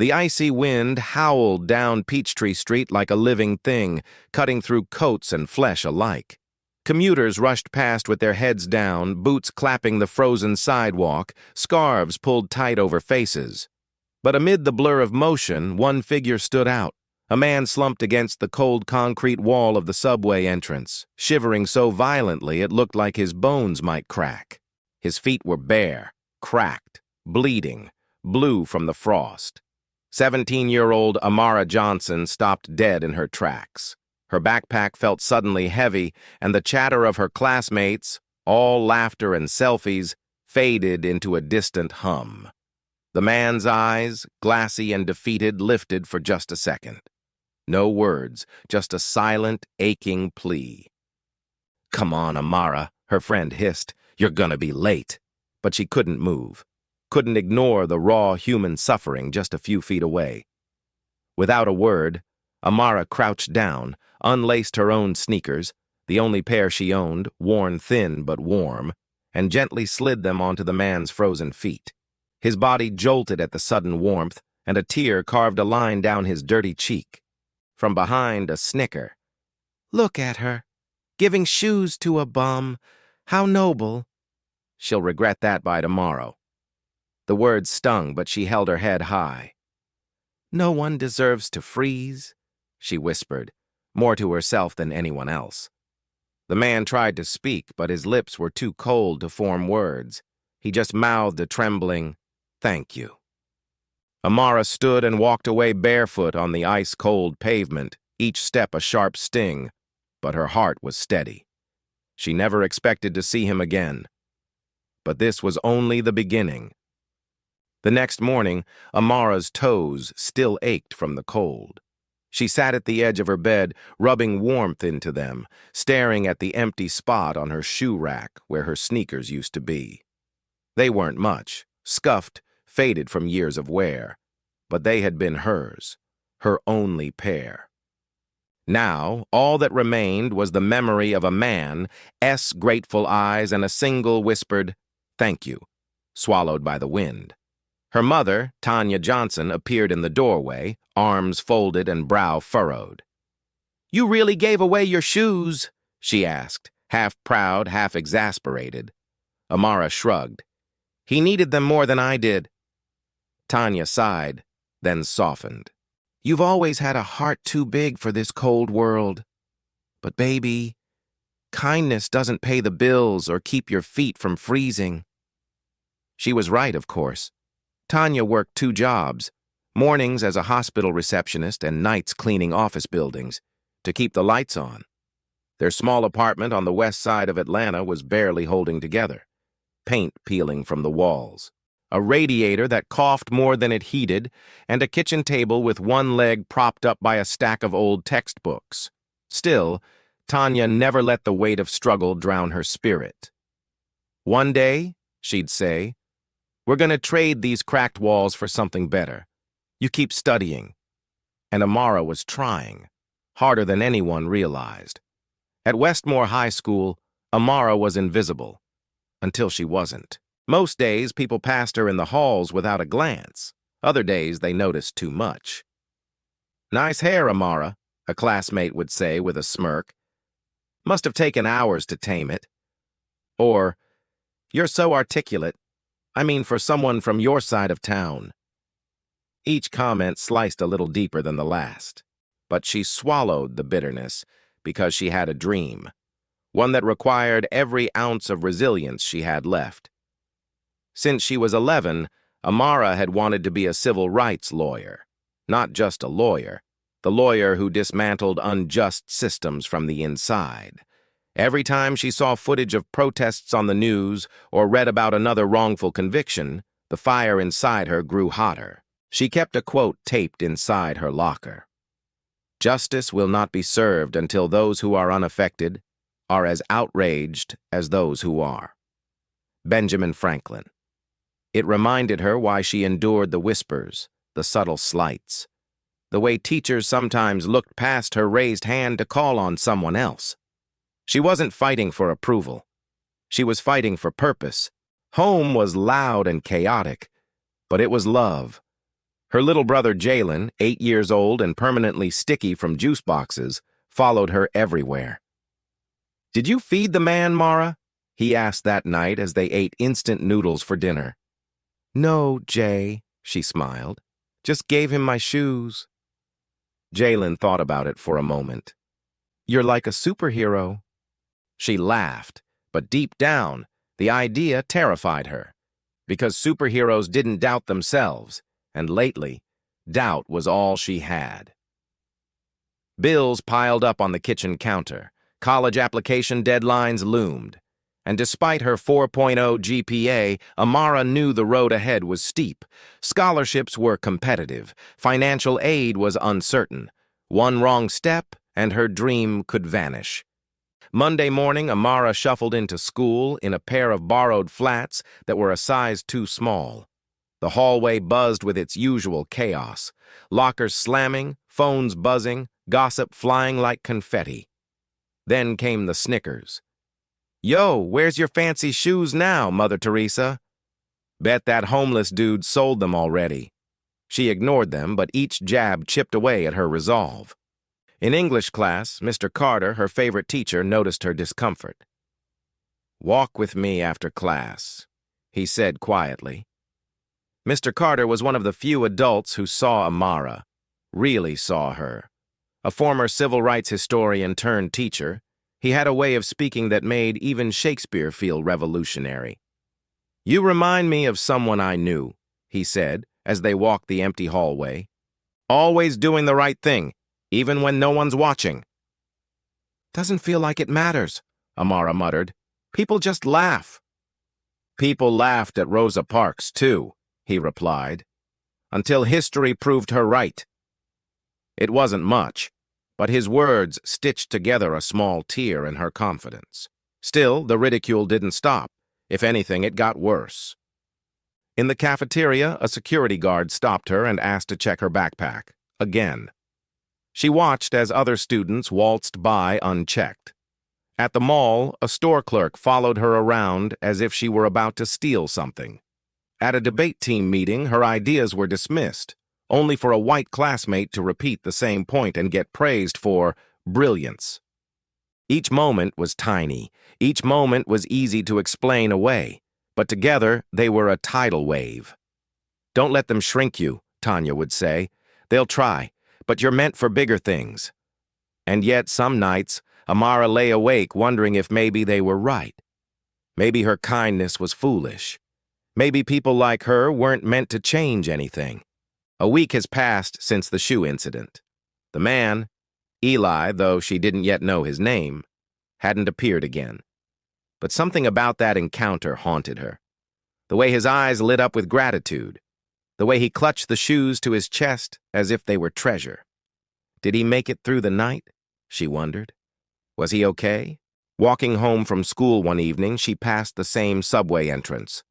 The icy wind howled down Peachtree Street like a living thing, cutting through coats and flesh alike. Commuters rushed past with their heads down, boots clapping the frozen sidewalk, scarves pulled tight over faces. But amid the blur of motion, one figure stood out. A man slumped against the cold concrete wall of the subway entrance, shivering so violently it looked like his bones might crack. His feet were bare, cracked, bleeding, blue from the frost. 17-year-old Amara Johnson stopped dead in her tracks. Her backpack felt suddenly heavy, and the chatter of her classmates, all laughter and selfies, faded into a distant hum. The man's eyes, glassy and defeated, lifted for just a second. No words, just a silent, aching plea. "Come on, Amara," her friend hissed. "You're gonna be late." But she couldn't move, couldn't ignore the raw human suffering just a few feet away. Without a word, Amara crouched down, unlaced her own sneakers, the only pair she owned, worn thin but warm, and gently slid them onto the man's frozen feet. His body jolted at the sudden warmth, and a tear carved a line down his dirty cheek. From behind, a snicker. "Look at her, giving shoes to a bum. How noble." "She'll regret that by tomorrow." The words stung, but she held her head high. "No one deserves to freeze," she whispered, more to herself than anyone else. The man tried to speak, but his lips were too cold to form words. He just mouthed a trembling, "Thank you." Amara stood and walked away barefoot on the ice-cold pavement, each step a sharp sting, but her heart was steady. She never expected to see him again. But this was only the beginning. The next morning, Amara's toes still ached from the cold. She sat at the edge of her bed, rubbing warmth into them, staring at the empty spot on her shoe rack where her sneakers used to be. They weren't much, scuffed, faded from years of wear, but they had been hers, her only pair. Now, all that remained was the memory of a man's grateful eyes and a single whispered, "Thank you," swallowed by the wind. Her mother, Tanya Johnson, appeared in the doorway, arms folded and brow furrowed. "You really gave away your shoes?" she asked, half proud, half exasperated. Amara shrugged. "He needed them more than I did." Tanya sighed, then softened. "You've always had a heart too big for this cold world. But baby, kindness doesn't pay the bills or keep your feet from freezing." She was right, of course. Tanya worked 2 jobs, mornings as a hospital receptionist and nights cleaning office buildings, to keep the lights on. Their small apartment on the west side of Atlanta was barely holding together, paint peeling from the walls, a radiator that coughed more than it heated, and a kitchen table with one leg propped up by a stack of old textbooks. Still, Tanya never let the weight of struggle drown her spirit. "One day," she'd say, "we're going to trade these cracked walls for something better. You keep studying." And Amara was trying, harder than anyone realized. At Westmore High School, Amara was invisible, until she wasn't. Most days, people passed her in the halls without a glance. Other days, they noticed too much. "Nice hair, Amara," a classmate would say with a smirk. "Must have taken hours to tame it." Or, "You're so articulate. I mean, for someone from your side of town." Each comment sliced a little deeper than the last. But she swallowed the bitterness because she had a dream, one that required every ounce of resilience she had left. Since she was 11, Amara had wanted to be a civil rights lawyer. Not just a lawyer, the lawyer who dismantled unjust systems from the inside. Every time she saw footage of protests on the news or read about another wrongful conviction, the fire inside her grew hotter. She kept a quote taped inside her locker. "Justice will not be served until those who are unaffected are as outraged as those who are." Benjamin Franklin. It reminded her why she endured the whispers, the subtle slights, the way teachers sometimes looked past her raised hand to call on someone else. She wasn't fighting for approval. She was fighting for purpose. Home was loud and chaotic, but it was love. Her little brother Jalen, 8 years old and permanently sticky from juice boxes, followed her everywhere. "Did you feed the man, Mara?" he asked that night as they ate instant noodles for dinner. "No, Jay," she smiled. "Just gave him my shoes." Jalen thought about it for a moment. "You're like a superhero." She laughed, but deep down, the idea terrified her, because superheroes didn't doubt themselves, and lately, doubt was all she had. Bills piled up on the kitchen counter. College application deadlines loomed. And despite her 4.0 GPA, Amara knew the road ahead was steep. Scholarships were competitive. Financial aid was uncertain. One wrong step, and her dream could vanish. Monday morning, Amara shuffled into school in a pair of borrowed flats that were a size too small. The hallway buzzed with its usual chaos. Lockers slamming, phones buzzing, gossip flying like confetti. Then came the snickers. "Yo, where's your fancy shoes now, Mother Teresa?" Bet that homeless dude sold them already. She ignored them, but each jab chipped away at her resolve. In English class, Mr. Carter, her favorite teacher, noticed her discomfort. "Walk with me after class," he said quietly. Mr. Carter was one of the few adults who saw Amara, really saw her. A former civil rights historian turned teacher, he had a way of speaking that made even Shakespeare feel revolutionary. "You remind me of someone I knew," he said, as they walked the empty hallway. "Always doing the right thing, even when no one's watching." "Doesn't feel like it matters," Amara muttered. "People just laugh." "People laughed at Rosa Parks, too," he replied, "until history proved her right." It wasn't much, but his words stitched together a small tear in her confidence. Still, the ridicule didn't stop. If anything, it got worse. In the cafeteria, a security guard stopped her and asked to check her backpack. Again. She watched as other students waltzed by unchecked. At the mall, a store clerk followed her around as if she were about to steal something. At a debate team meeting, her ideas were dismissed, only for a white classmate to repeat the same point and get praised for brilliance. Each moment was tiny. Each moment was easy to explain away, but together they were a tidal wave. "Don't let them shrink you," Tanya would say. "They'll try, but you're meant for bigger things." And yet some nights, Amara lay awake wondering if maybe they were right. Maybe her kindness was foolish. Maybe people like her weren't meant to change anything. A week has passed since the shoe incident. The man, Eli, though she didn't yet know his name, hadn't appeared again. But something about that encounter haunted her. The way his eyes lit up with gratitude. The way he clutched the shoes to his chest as if they were treasure. Did he make it through the night? She wondered. Was he okay? Walking home from school one evening, she passed the same subway entrance.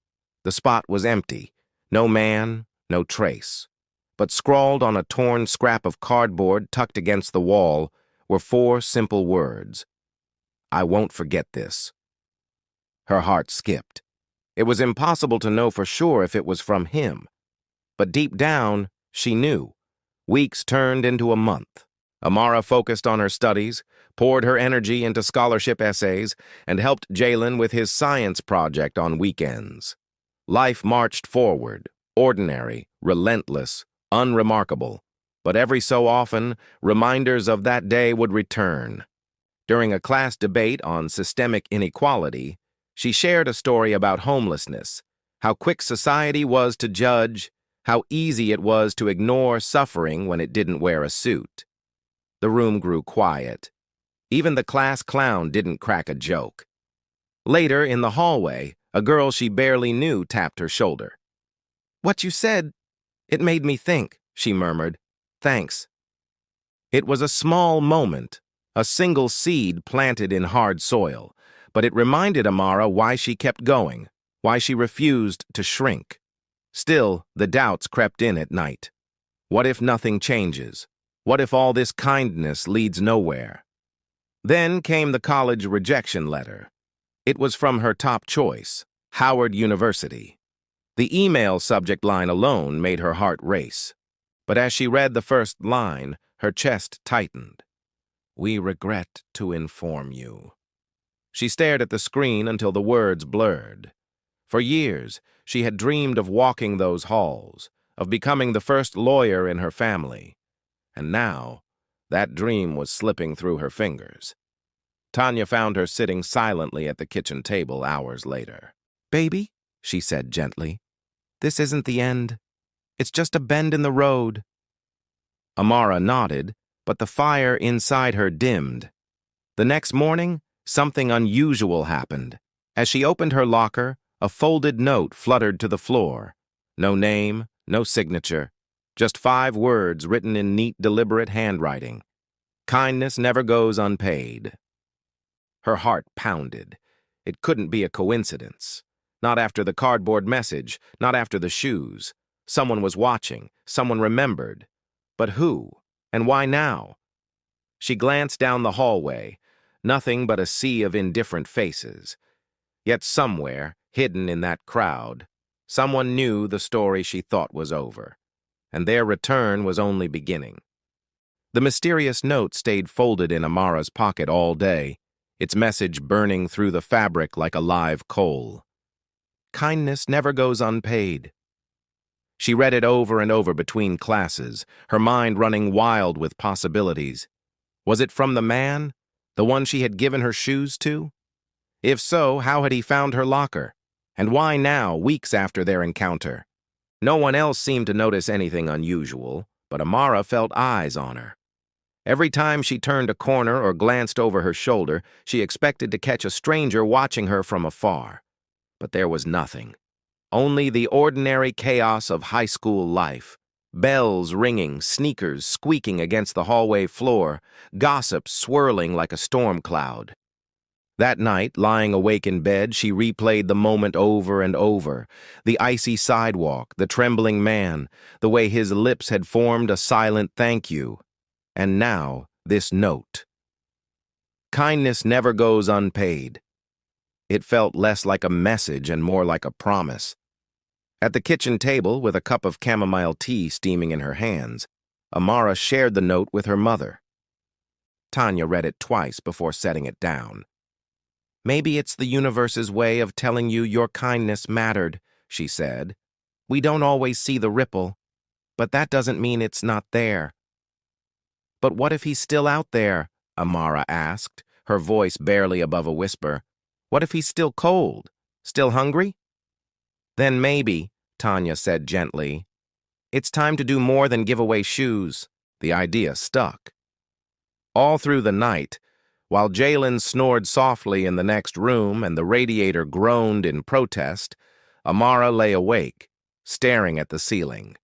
The spot was empty. No man, no trace. But scrawled on a torn scrap of cardboard tucked against the wall were 4 simple words. "I won't forget this." Her heart skipped. It was impossible to know for sure if it was from him. But deep down, she knew. Weeks turned into a month. Amara focused on her studies, poured her energy into scholarship essays, and helped Jalen with his science project on weekends. Life marched forward, ordinary, relentless, unremarkable. But every so often, reminders of that day would return. During a class debate on systemic inequality, she shared a story about homelessness, how quick society was to judge, how easy it was to ignore suffering when it didn't wear a suit. The room grew quiet. Even the class clown didn't crack a joke. Later, in the hallway, a girl she barely knew tapped her shoulder. "What you said, it made me think," she murmured. "Thanks." It was a small moment, a single seed planted in hard soil, but it reminded Amara why she kept going, why she refused to shrink. Still, the doubts crept in at night. What if nothing changes? What if all this kindness leads nowhere? Then came the college rejection letter. It was from her top choice, Howard University. The email subject line alone made her heart race. But as she read the first line, her chest tightened. "We regret to inform you." She stared at the screen until the words blurred. For years, she had dreamed of walking those halls, of becoming the first lawyer in her family. And now, that dream was slipping through her fingers. Tanya found her sitting silently at the kitchen table hours later. "Baby," she said gently, "this isn't the end. It's just a bend in the road." Amara nodded, but the fire inside her dimmed. The next morning, something unusual happened. As she opened her locker, a folded note fluttered to the floor. No name, no signature, just 5 words written in neat, deliberate handwriting. "Kindness never goes unpaid." Her heart pounded. It couldn't be a coincidence. Not after the cardboard message, not after the shoes. Someone was watching, someone remembered. But who? And why now? She glanced down the hallway, nothing but a sea of indifferent faces. Yet somewhere, hidden in that crowd, someone knew the story she thought was over, and their return was only beginning. The mysterious note stayed folded in Amara's pocket all day, its message burning through the fabric like a live coal. Kindness never goes unpaid. She read it over and over between classes, her mind running wild with possibilities. Was it from the man, the one she had given her shoes to? If so, how had he found her locker? And why now, weeks after their encounter? No one else seemed to notice anything unusual, but Amara felt eyes on her. Every time she turned a corner or glanced over her shoulder, she expected to catch a stranger watching her from afar. But there was nothing. Only the ordinary chaos of high school life. Bells ringing, sneakers squeaking against the hallway floor, gossip swirling like a storm cloud. That night, lying awake in bed, she replayed the moment over and over. The icy sidewalk, the trembling man, the way his lips had formed a silent thank you. And now, this note. Kindness never goes unpaid. It felt less like a message and more like a promise. At the kitchen table, with a cup of chamomile tea steaming in her hands, Amara shared the note with her mother. Tanya read it twice before setting it down. "Maybe it's the universe's way of telling you your kindness mattered," she said. "We don't always see the ripple, but that doesn't mean it's not there." "But what if he's still out there?" Amara asked, her voice barely above a whisper. "What if he's still cold? Still hungry?" "Then maybe," Tanya said gently. "It's time to do more than give away shoes." The idea stuck. All through the night, while Jalen snored softly in the next room and the radiator groaned in protest, Amara lay awake, staring at the ceiling.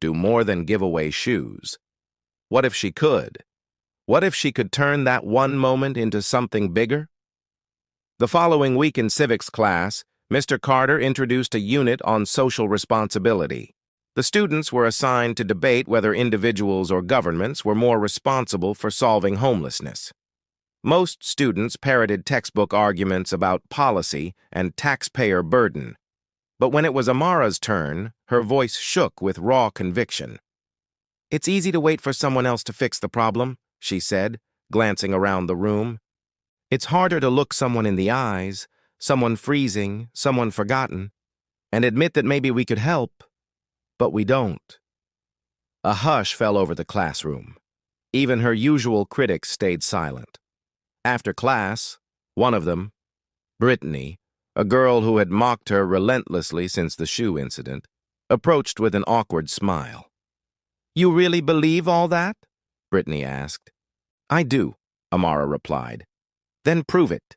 Do more than give away shoes. What if she could? What if she could turn that one moment into something bigger? The following week in civics class, Mr. Carter introduced a unit on social responsibility. The students were assigned to debate whether individuals or governments were more responsible for solving homelessness. Most students parroted textbook arguments about policy and taxpayer burden. But when it was Amara's turn, her voice shook with raw conviction. "It's easy to wait for someone else to fix the problem," she said, glancing around the room. "It's harder to look someone in the eyes, someone freezing, someone forgotten, and admit that maybe we could help, but we don't." A hush fell over the classroom. Even her usual critics stayed silent. After class, one of them, Brittany, a girl who had mocked her relentlessly since the shoe incident, approached with an awkward smile. "You really believe all that?" Brittany asked. "I do," Amara replied. "Then prove it."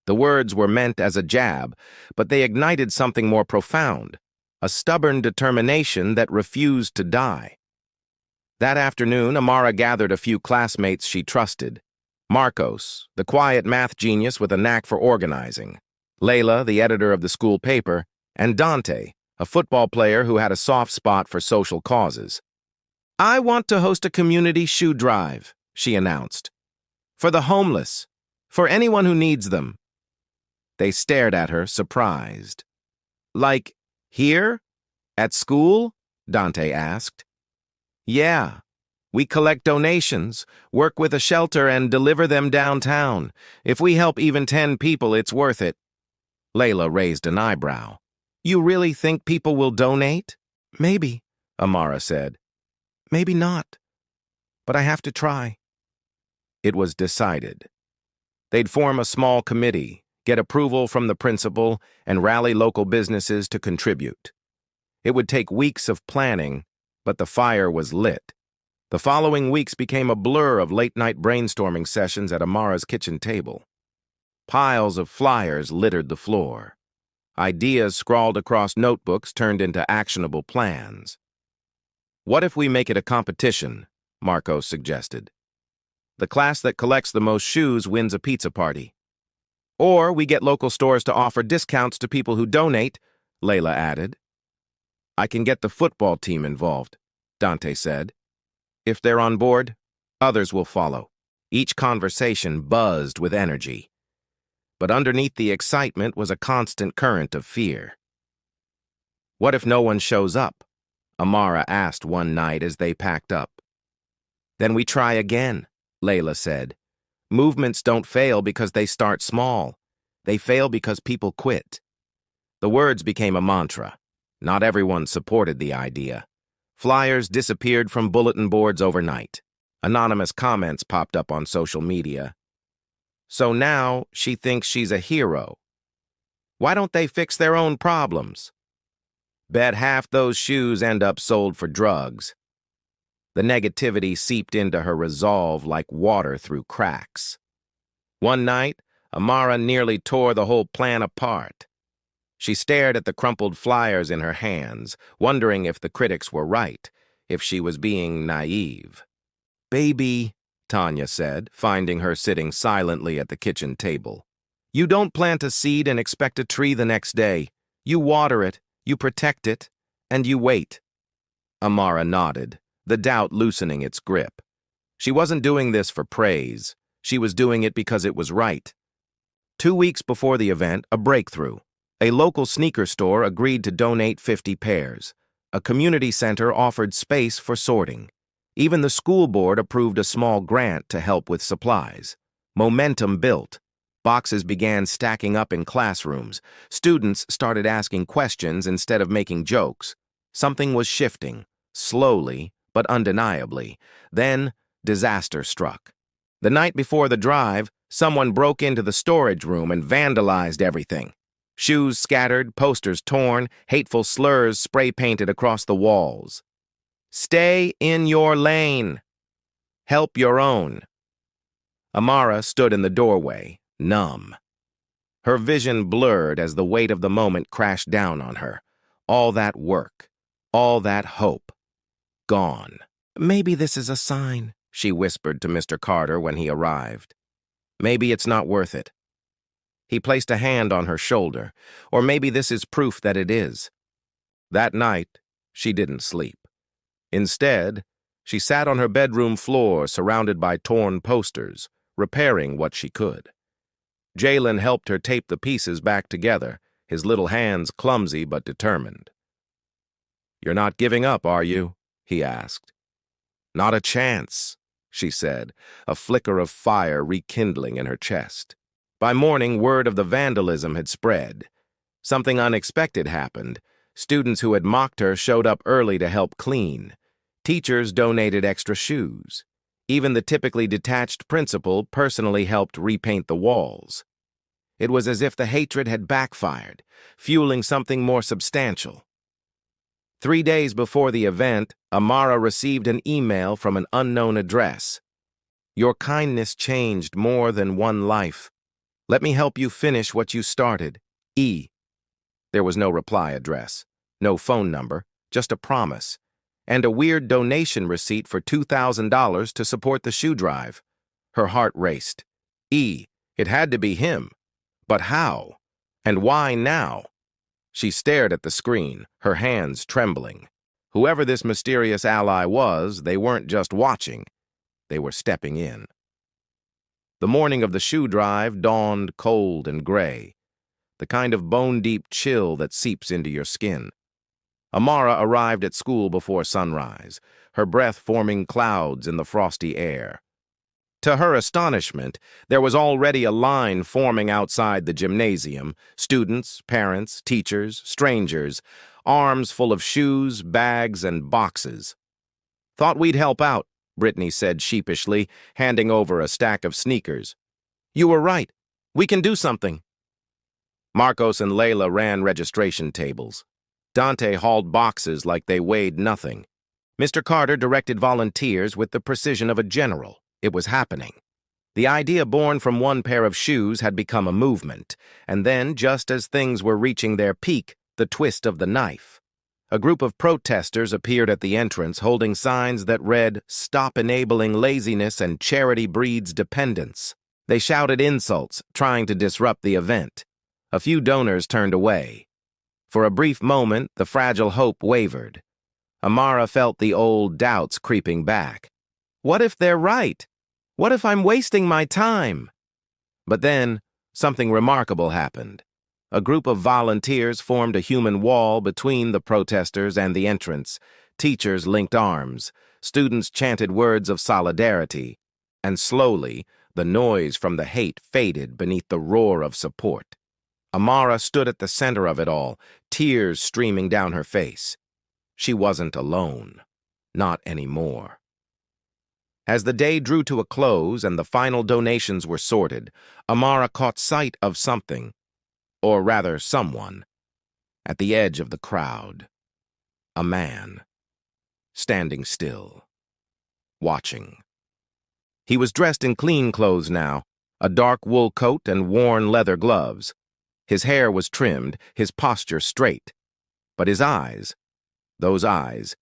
The words were meant as a jab, but they ignited something more profound, a stubborn determination that refused to die. That afternoon, Amara gathered a few classmates she trusted. Marcos, the quiet math genius with a knack for organizing. Layla, the editor of the school paper. And Dante, a football player who had a soft spot for social causes. "I want to host a community shoe drive," she announced. "For the homeless. For anyone who needs them." They stared at her, surprised. "Like, here? At school?" Dante asked. Yeah. We collect donations, work with a shelter, and deliver them downtown. If we help even 10 people, it's worth it. Layla raised an eyebrow. You really think people will donate? Maybe, Amara said. Maybe not. But I have to try. It was decided. They'd form a small committee, get approval from the principal, and rally local businesses to contribute. It would take weeks of planning, but the fire was lit. The following weeks became a blur of late-night brainstorming sessions at Amara's kitchen table. Piles of flyers littered the floor. Ideas scrawled across notebooks turned into actionable plans. What if we make it a competition? Marcos suggested. The class that collects the most shoes wins a pizza party. Or we get local stores to offer discounts to people who donate, Layla added. I can get the football team involved, Dante said. If they're on board, others will follow. Each conversation buzzed with energy. But underneath the excitement was a constant current of fear. What if no one shows up? Amara asked one night as they packed up. Then we try again, Layla said. Movements don't fail because they start small. They fail because people quit. The words became a mantra. Not everyone supported the idea. Flyers disappeared from bulletin boards overnight. Anonymous comments popped up on social media. So now she thinks she's a hero. Why don't they fix their own problems? Bet half those shoes end up sold for drugs. The negativity seeped into her resolve like water through cracks. One night, Amara nearly tore the whole plan apart. She stared at the crumpled flyers in her hands, wondering if the critics were right, if she was being naive. Baby, Tanya said, finding her sitting silently at the kitchen table. You don't plant a seed and expect a tree the next day. You water it, you protect it, and you wait. Amara nodded, the doubt loosening its grip. She wasn't doing this for praise. She was doing it because it was right. 2 weeks before the event, a breakthrough. A local sneaker store agreed to donate 50 pairs. A community center offered space for sorting. Even the school board approved a small grant to help with supplies. Momentum built. Boxes began stacking up in classrooms. Students started asking questions instead of making jokes. Something was shifting, slowly but undeniably. Then, disaster struck. The night before the drive, someone broke into the storage room and vandalized everything. Shoes scattered, posters torn, hateful slurs spray-painted across the walls. Stay in your lane. Help your own. Amara stood in the doorway, numb. Her vision blurred as the weight of the moment crashed down on her. All that work, all that hope, gone. Maybe this is a sign, she whispered to Mr. Carter when he arrived. Maybe it's not worth it. He placed a hand on her shoulder, or maybe this is proof that it is. That night, she didn't sleep. Instead, she sat on her bedroom floor surrounded by torn posters, repairing what she could. Jalen helped her tape the pieces back together, his little hands clumsy but determined. You're not giving up, are you? He asked. Not a chance, she said, a flicker of fire rekindling in her chest. By morning, word of the vandalism had spread. Something unexpected happened. Students who had mocked her showed up early to help clean. Teachers donated extra shoes. Even the typically detached principal personally helped repaint the walls. It was as if the hatred had backfired, fueling something more substantial. 3 days before the event, Amara received an email from an unknown address. Your kindness changed more than one life. Let me help you finish what you started. E. There was no reply address, no phone number, just a promise, and a weird donation receipt for $2,000 to support the shoe drive. Her heart raced. E. It had to be him. But how? And why now? She stared at the screen, her hands trembling. Whoever this mysterious ally was, they weren't just watching. They were stepping in. The morning of the shoe drive dawned cold and gray, the kind of bone-deep chill that seeps into your skin. Amara arrived at school before sunrise, her breath forming clouds in the frosty air. To her astonishment, there was already a line forming outside the gymnasium, students, parents, teachers, strangers, arms full of shoes, bags, and boxes. "Thought we'd help out," Brittany said sheepishly, handing over a stack of sneakers. "You were right. We can do something." Marcos and Layla ran registration tables. Dante hauled boxes like they weighed nothing. Mr. Carter directed volunteers with the precision of a general. It was happening. The idea born from one pair of shoes had become a movement, and then, just as things were reaching their peak, the twist of the knife. A group of protesters appeared at the entrance holding signs that read, "Stop enabling laziness and charity breeds dependence." They shouted insults, trying to disrupt the event. A few donors turned away. For a brief moment, the fragile hope wavered. Amara felt the old doubts creeping back. What if they're right? What if I'm wasting my time? But then, something remarkable happened. A group of volunteers formed a human wall between the protesters and the entrance. Teachers linked arms. Students chanted words of solidarity. And slowly, the noise from the hate faded beneath the roar of support. Amara stood at the center of it all, tears streaming down her face. She wasn't alone. Not anymore. As the day drew to a close and the final donations were sorted, Amara caught sight of something, or rather someone, at the edge of the crowd. A man, standing still, watching. He was dressed in clean clothes now, a dark wool coat and worn leather gloves. His hair was trimmed, his posture straight. But his eyes, those eyes,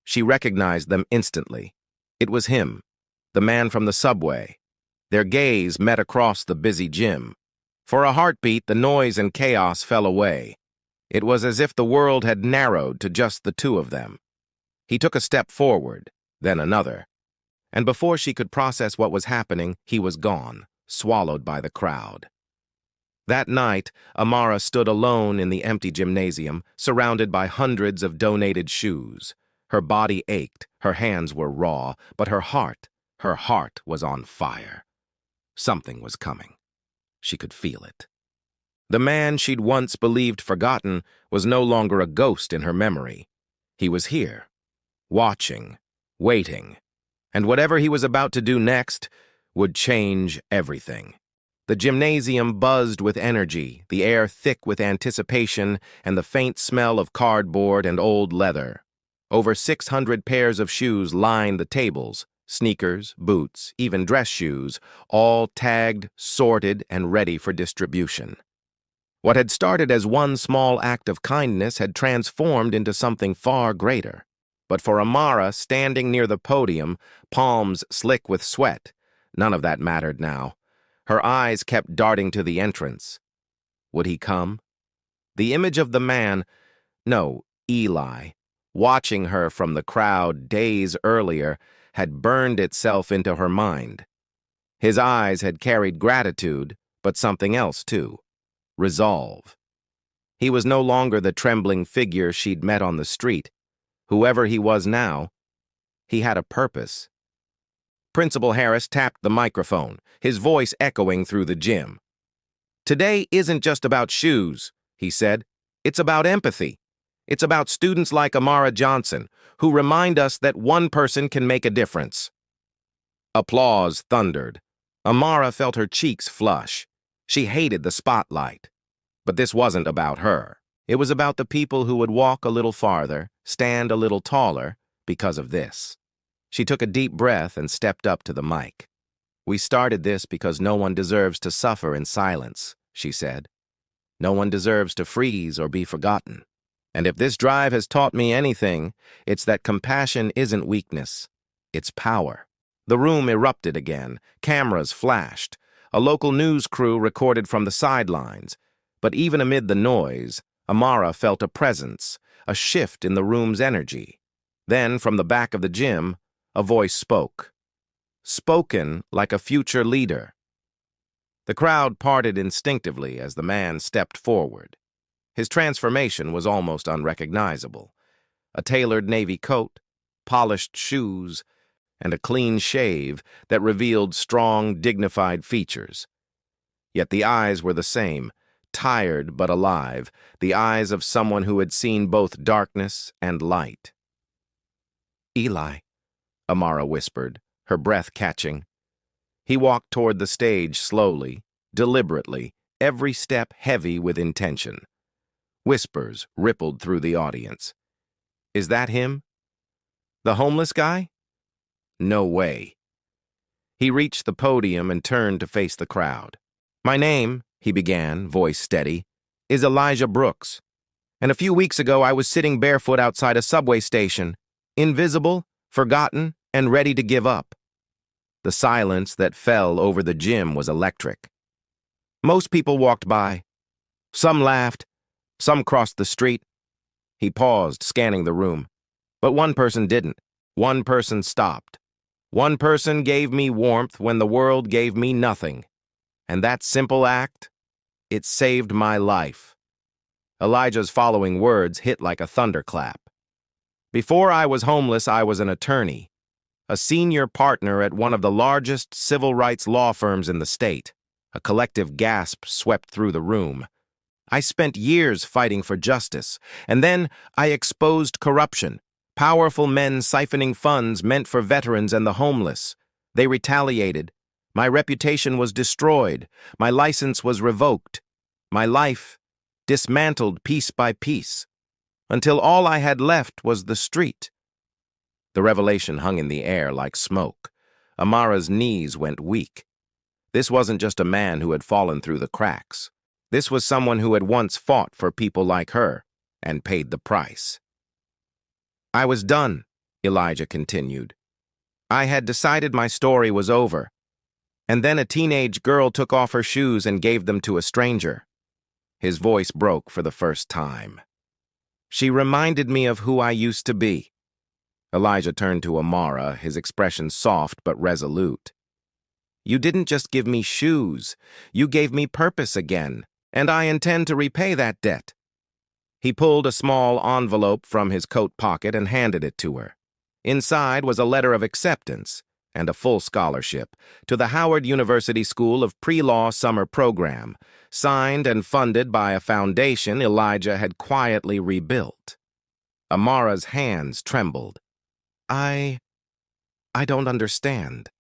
she recognized them instantly. It was him, the man from the subway. Their gaze met across the busy gym. For a heartbeat, the noise and chaos fell away. It was as if the world had narrowed to just the two of them. He took a step forward, then another. And before she could process what was happening, he was gone, swallowed by the crowd. That night, Amara stood alone in the empty gymnasium, surrounded by hundreds of donated shoes. Her body ached, her hands were raw, but her heart was on fire. Something was coming. She could feel it. The man she'd once believed forgotten was no longer a ghost in her memory. He was here, watching, waiting, and whatever he was about to do next would change everything. The gymnasium buzzed with energy, the air thick with anticipation, and the faint smell of cardboard and old leather. Over 600 pairs of shoes lined the tables, sneakers, boots, even dress shoes, all tagged, sorted, and ready for distribution. What had started as one small act of kindness had transformed into something far greater. But for Amara, standing near the podium, palms slick with sweat, none of that mattered now. Her eyes kept darting to the entrance. Would he come? The image of the man, no, Eli, watching her from the crowd days earlier, had burned itself into her mind. His eyes had carried gratitude, but something else too. Resolve. He was no longer the trembling figure she'd met on the street. Whoever he was now, he had a purpose. Principal Harris tapped the microphone, his voice echoing through the gym. "Today isn't just about shoes," he said. "It's about empathy. It's about students like Amara Johnson, who remind us that one person can make a difference." Applause thundered. Amara felt her cheeks flush. She hated the spotlight. But this wasn't about her. It was about the people who would walk a little farther, stand a little taller, because of this. She took a deep breath and stepped up to the mic. "We started this because no one deserves to suffer in silence," she said. "No one deserves to freeze or be forgotten. And if this drive has taught me anything, it's that compassion isn't weakness. It's power." The room erupted again. Cameras flashed. A local news crew recorded from the sidelines. But even amid the noise, Amara felt a presence, a shift in the room's energy. Then, from the back of the gym, a voice spoke. Spoken like a future leader. The crowd parted instinctively as the man stepped forward. His transformation was almost unrecognizable. a tailored navy coat, polished shoes, and a clean shave that revealed strong, dignified features. Yet the eyes were the same, tired but alive, the eyes of someone who had seen both darkness and light. "Eli," Amara whispered, her breath catching. He walked toward the stage slowly, deliberately, every step heavy with intention. Whispers rippled through the audience. "Is that him? The homeless guy? No way." He reached the podium and turned to face the crowd. "My name," he began, voice steady, "is Elijah Brooks. And a few weeks ago I was sitting barefoot outside a subway station, invisible, forgotten, and ready to give up." The silence that fell over the gym was electric. Most people walked by. Some laughed. Some crossed the street. He paused, scanning the room. But one person didn't. One person stopped. One person gave me warmth when the world gave me nothing. And that simple act, it saved my life. Elijah's following words hit like a thunderclap. "Before I was homeless, I was an attorney, a senior partner at one of the largest civil rights law firms in the state." A collective gasp swept through the room. "I spent years fighting for justice, and then I exposed corruption. Powerful men siphoning funds meant for veterans and the homeless. They retaliated. My reputation was destroyed. My license was revoked. My life dismantled piece by piece, until all I had left was the street." The revelation hung in the air like smoke. Amara's knees went weak. This wasn't just a man who had fallen through the cracks. This was someone who had once fought for people like her and paid the price. "I was done," Elijah continued. "I had decided my story was over. And then a teenage girl took off her shoes and gave them to a stranger." His voice broke for the first time. "She reminded me of who I used to be." Elijah turned to Amara, his expression soft but resolute. "You didn't just give me shoes. You gave me purpose again, and I intend to repay that debt." He pulled a small envelope from his coat pocket and handed it to her. Inside was a letter of acceptance and a full scholarship to the Howard University School of Pre-Law Summer Program, signed and funded by a foundation Elijah had quietly rebuilt. Amara's hands trembled. I don't understand."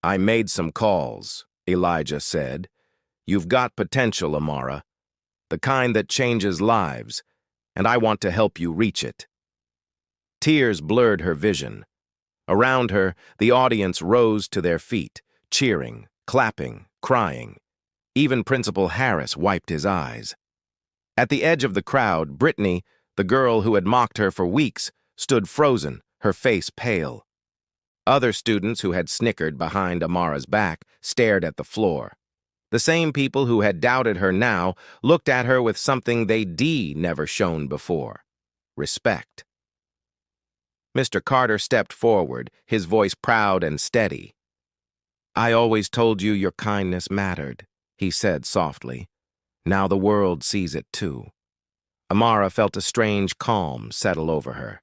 "I made some calls," Elijah said. "You've got potential, Amara, the kind that changes lives, and I want to help you reach it." Tears blurred her vision. Around her, the audience rose to their feet, cheering, clapping, crying. Even Principal Harris wiped his eyes. At the edge of the crowd, Brittany, the girl who had mocked her for weeks, stood frozen, her face pale. Other students who had snickered behind Amara's back stared at the floor. The same people who had doubted her now looked at her with something they'd never shown before: respect. Mr. Carter stepped forward, his voice proud and steady. "I always told you your kindness mattered," he said softly. "Now the world sees it too." Amara felt a strange calm settle over her.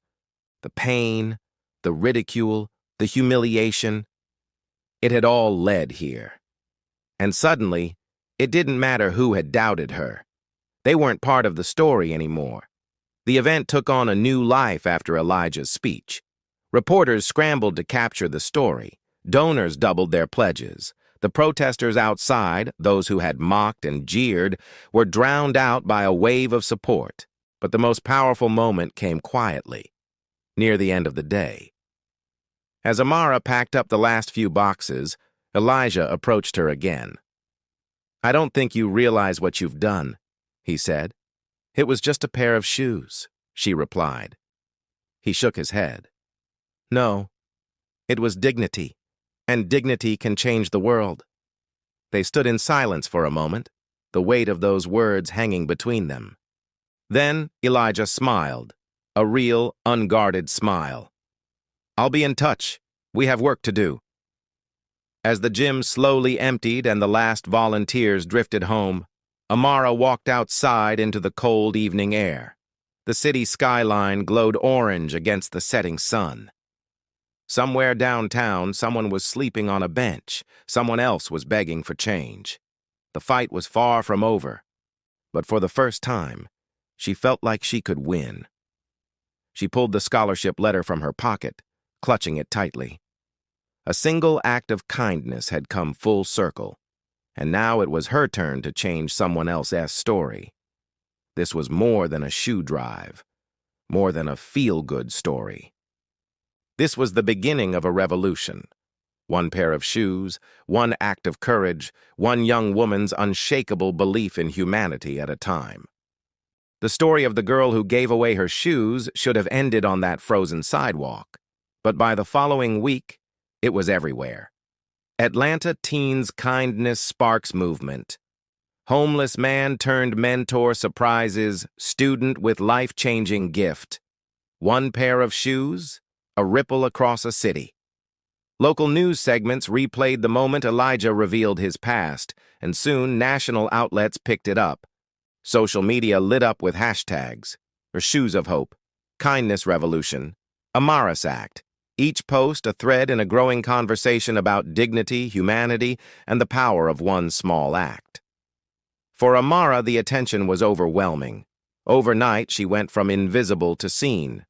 The pain, the ridicule, the humiliation, it had all led here. And suddenly, it didn't matter who had doubted her. They weren't part of the story anymore. The event took on a new life after Elijah's speech. Reporters scrambled to capture the story. Donors doubled their pledges. The protesters outside, those who had mocked and jeered, were drowned out by a wave of support. But the most powerful moment came quietly, near the end of the day. As Amara packed up the last few boxes, Elijah approached her again. "I don't think you realize what you've done," he said. "It was just a pair of shoes," she replied. He shook his head. "No, it was dignity, and dignity can change the world." They stood in silence for a moment, the weight of those words hanging between them. Then Elijah smiled, a real, unguarded smile. "I'll be in touch. We have work to do." As the gym slowly emptied and the last volunteers drifted home, Amara walked outside into the cold evening air. The city skyline glowed orange against the setting sun. Somewhere downtown, someone was sleeping on a bench. Someone else was begging for change. The fight was far from over, but for the first time, she felt like she could win. She pulled the scholarship letter from her pocket, clutching it tightly. A single act of kindness had come full circle, and now it was her turn to change someone else's story. This was more than a shoe drive, more than a feel-good story. This was the beginning of a revolution. One pair of shoes, one act of courage, one young woman's unshakable belief in humanity at a time. The story of the girl who gave away her shoes should have ended on that frozen sidewalk, but by the following week, it was everywhere. Atlanta Teens Kindness Sparks Movement. Homeless man turned mentor surprises student with life-changing gift. One pair of shoes, a ripple across a city. Local news segments replayed the moment Elijah revealed his past, and soon national outlets picked it up. Social media lit up with hashtags, Shoes of Hope, Kindness Revolution, Amaris Act. Each post a thread in a growing conversation about dignity, humanity, and the power of one small act. For Amara, the attention was overwhelming. Overnight, she went from invisible to seen.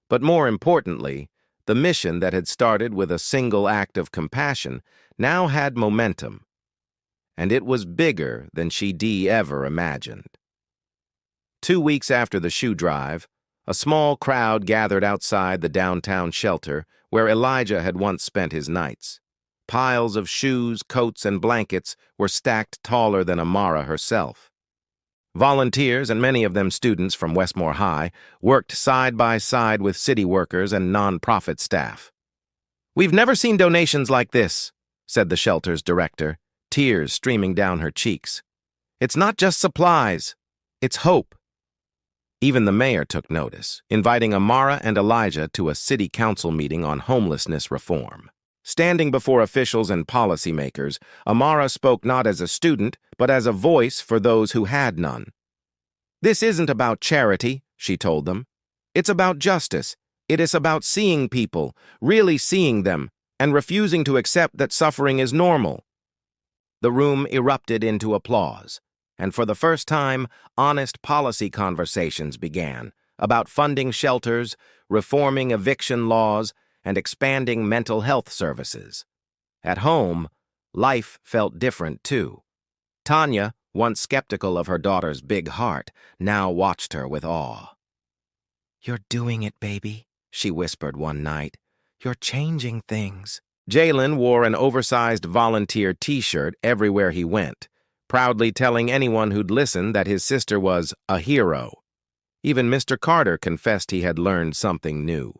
But more importantly, the mission that had started with a single act of compassion now had momentum. And it was bigger than she'd ever imagined. 2 weeks after the shoe drive, a small crowd gathered outside the downtown shelter where Elijah had once spent his nights. Piles of shoes, coats, and blankets were stacked taller than Amara herself. Volunteers, and many of them students from Westmore High, worked side by side with city workers and nonprofit staff. "We've never seen donations like this," said the shelter's director, tears streaming down her cheeks. "It's not just supplies, it's hope." Even the mayor took notice, inviting Amara and Elijah to a city council meeting on homelessness reform. Standing before officials and policymakers, Amara spoke not as a student, but as a voice for those who had none. "This isn't about charity," she told them. "It's about justice. It is about seeing people, really seeing them, and refusing to accept that suffering is normal." The room erupted into applause, and for the first time, honest policy conversations began about funding shelters, reforming eviction laws, and expanding mental health services. At home, life felt different too. Tanya, once skeptical of her daughter's big heart, now watched her with awe. "You're doing it, baby," she whispered one night. "You're changing things." Jalen wore an oversized volunteer t-shirt everywhere he went, proudly telling anyone who'd listen that his sister was a hero. Even Mr. Carter confessed he had learned something new.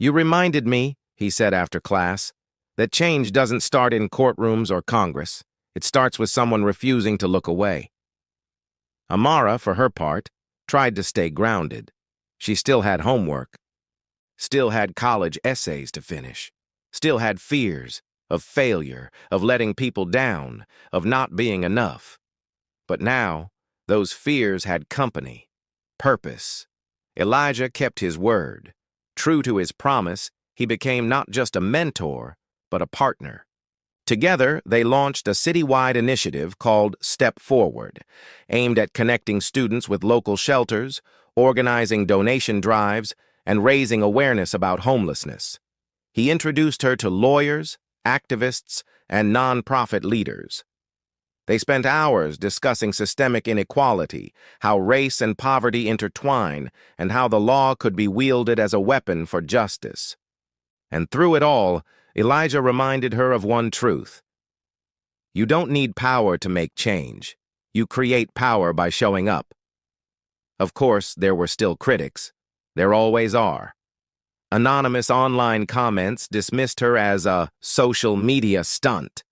"You reminded me," he said after class, "that change doesn't start in courtrooms or Congress. It starts with someone refusing to look away." Amara, for her part, tried to stay grounded. She still had homework, still had college essays to finish, still had fears of failure, of letting people down, of not being enough. But now, those fears had company, purpose. Elijah kept his word. True to his promise, he became not just a mentor, but a partner. Together, they launched a citywide initiative called Step Forward, aimed at connecting students with local shelters, organizing donation drives, and raising awareness about homelessness. He introduced her to lawyers, activists, and nonprofit leaders. They spent hours discussing systemic inequality, how race and poverty intertwine, and how the law could be wielded as a weapon for justice. And through it all, Elijah reminded her of one truth. You don't need power to make change. You create power by showing up. Of course, there were still critics. There always are. Anonymous online comments dismissed her as a social media stunt.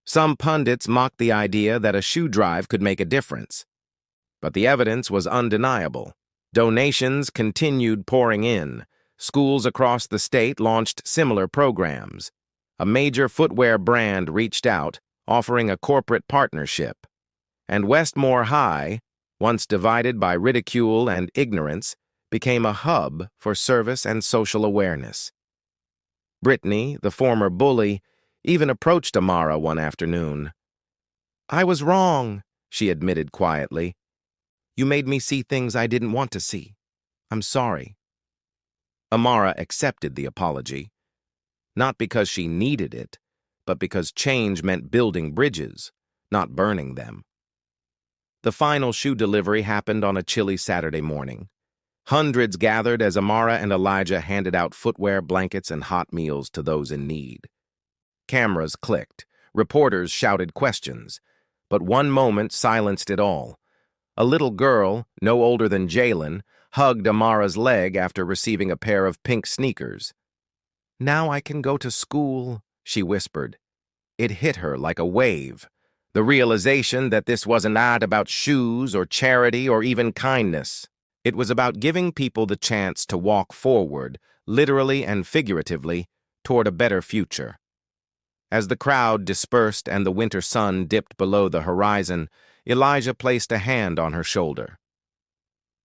Some pundits mocked the idea that a shoe drive could make a difference. But the evidence was undeniable. Donations continued pouring in. Schools across the state launched similar programs. A major footwear brand reached out, offering a corporate partnership. And Westmore High, once divided by ridicule and ignorance, became a hub for service and social awareness. Brittany, the former bully, even approached Amara one afternoon. "I was wrong," she admitted quietly. "You made me see things I didn't want to see. I'm sorry." Amara accepted the apology, not because she needed it, but because change meant building bridges, not burning them. The final shoe delivery happened on a chilly Saturday morning. Hundreds gathered as Amara and Elijah handed out footwear, blankets, and hot meals to those in need. Cameras clicked. Reporters shouted questions. But one moment silenced it all. A little girl, no older than Jalen, hugged Amara's leg after receiving a pair of pink sneakers. "Now I can go to school," she whispered. It hit her like a wave. The realization that this wasn't about shoes or charity or even kindness. It was about giving people the chance to walk forward, literally and figuratively, toward a better future. As the crowd dispersed and the winter sun dipped below the horizon, Elijah placed a hand on her shoulder.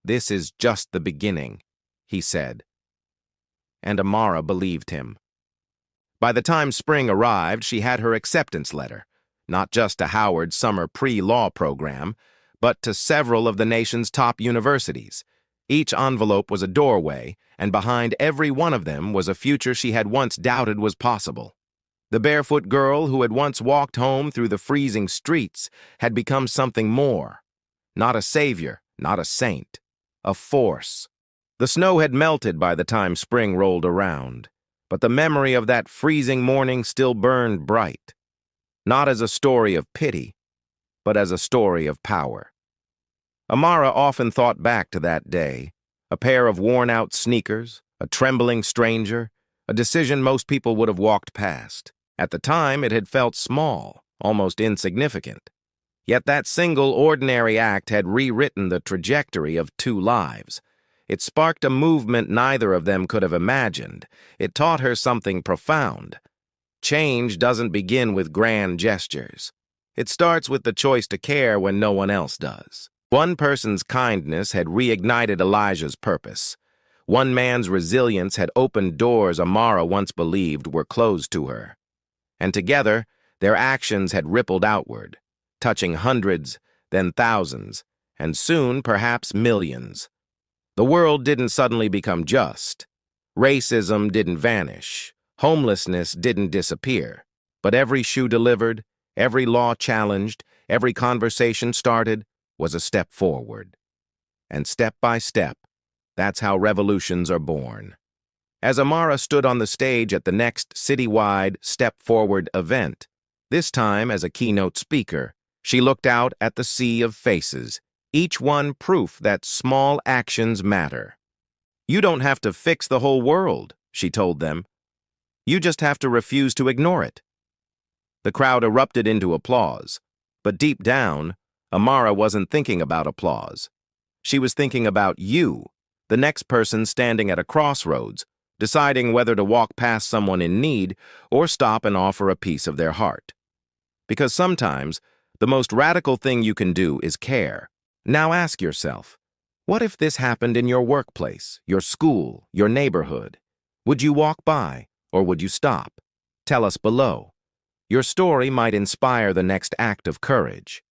"This is just the beginning," he said. And Amara believed him. By the time spring arrived, she had her acceptance letter, not just to Howard's summer pre-law program, but to several of the nation's top universities. Each envelope was a doorway, and behind every one of them was a future she had once doubted was possible. The barefoot girl who had once walked home through the freezing streets had become something more. Not a savior, not a saint. A force. The snow had melted by the time spring rolled around, but the memory of that freezing morning still burned bright. Not as a story of pity, but as a story of power. Amara often thought back to that day, a pair of worn-out sneakers, a trembling stranger, a decision most people would have walked past. At the time, it had felt small, almost insignificant. Yet that single ordinary act had rewritten the trajectory of two lives. It sparked a movement neither of them could have imagined. It taught her something profound. Change doesn't begin with grand gestures. It starts with the choice to care when no one else does. One person's kindness had reignited Elijah's purpose. One man's resilience had opened doors Amara once believed were closed to her. And together, their actions had rippled outward, touching hundreds, then thousands, and soon perhaps millions. The world didn't suddenly become just. Racism didn't vanish. Homelessness didn't disappear. But every shoe delivered, every law challenged, every conversation started was a step forward. And step by step, that's how revolutions are born. As Amara stood on the stage at the next citywide Step Forward event, this time as a keynote speaker, she looked out at the sea of faces, each one proof that small actions matter. "You don't have to fix the whole world," she told them. "You just have to refuse to ignore it." The crowd erupted into applause, but deep down, Amara wasn't thinking about applause. She was thinking about you, the next person standing at a crossroads, deciding whether to walk past someone in need or stop and offer a piece of their heart. Because sometimes, the most radical thing you can do is care. Now ask yourself, what if this happened in your workplace, your school, your neighborhood? Would you walk by, or would you stop? Tell us below. Your story might inspire the next act of courage.